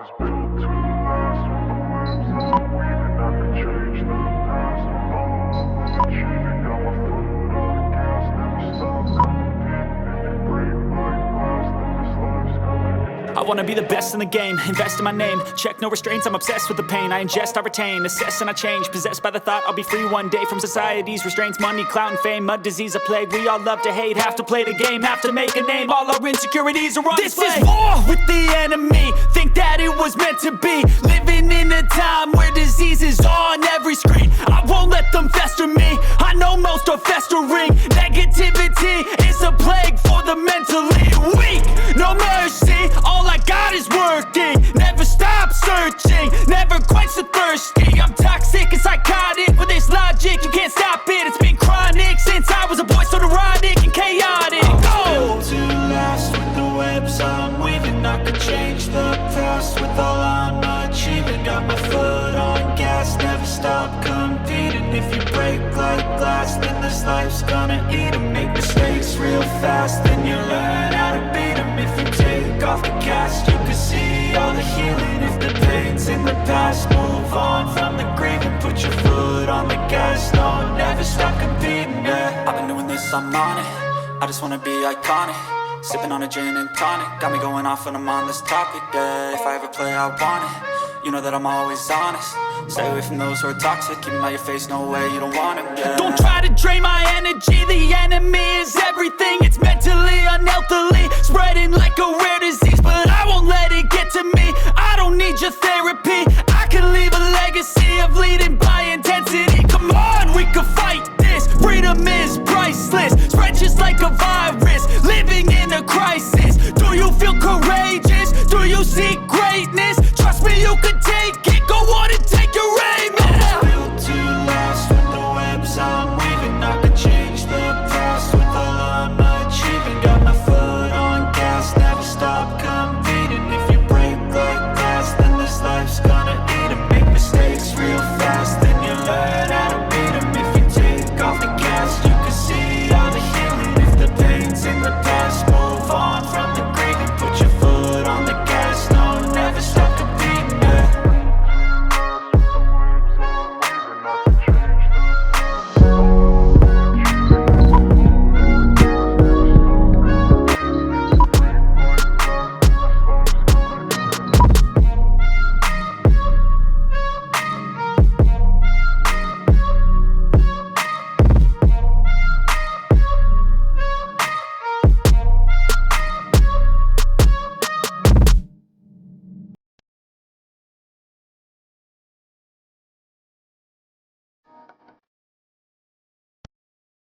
I wanna be the best in the game, invest in my name. Check no restraints, I'm obsessed with the pain. I ingest, I retain, assess and I change. Possessed by the thought I'll be free one day from society's restraints. Money, clout and fame, mud, disease, a plague. We all love to hate, have to play the game, have to make a name. All our insecurities are on display. This is war with the enemy, think that it was meant to be. Living in a time where disease is on every screen. I won't let them fester me, I know most are festering. Negativity is a plague for the mentally weak. No mercy, all I got is working. Never stop searching, never quench the thirsty. I'm toxic and psychotic, with this logic you can't stop it. It's been chronic since I was a boy, so neurotic and chaotic. I'm built to last with the webs I'm weaving. I could change the past with all I'm achieving. Got my foot on gas, never stop competing. If you break like glass, then this life's gonna eat 'em. Make mistakes real fast, then you learn how to beat 'em. If you take off the cast, you can see all the healing. If the pain's in the past, move on from the grave and put your foot on the gas. No, never stop competing, yeah. I've been doing this, I'm on it. I just wanna be iconic. Sipping on a gin and tonic, got me going off when I'm on this topic, yeah. If I ever play, I want it. You know that I'm always honest. Stay away from those who are toxic. Keep them out your face, no way, you don't want it, yeah. Don't try to drain my energy. The enemy is everything. It's mentally, unhealthily, spreading like a rare disease. But I won't let it get to me.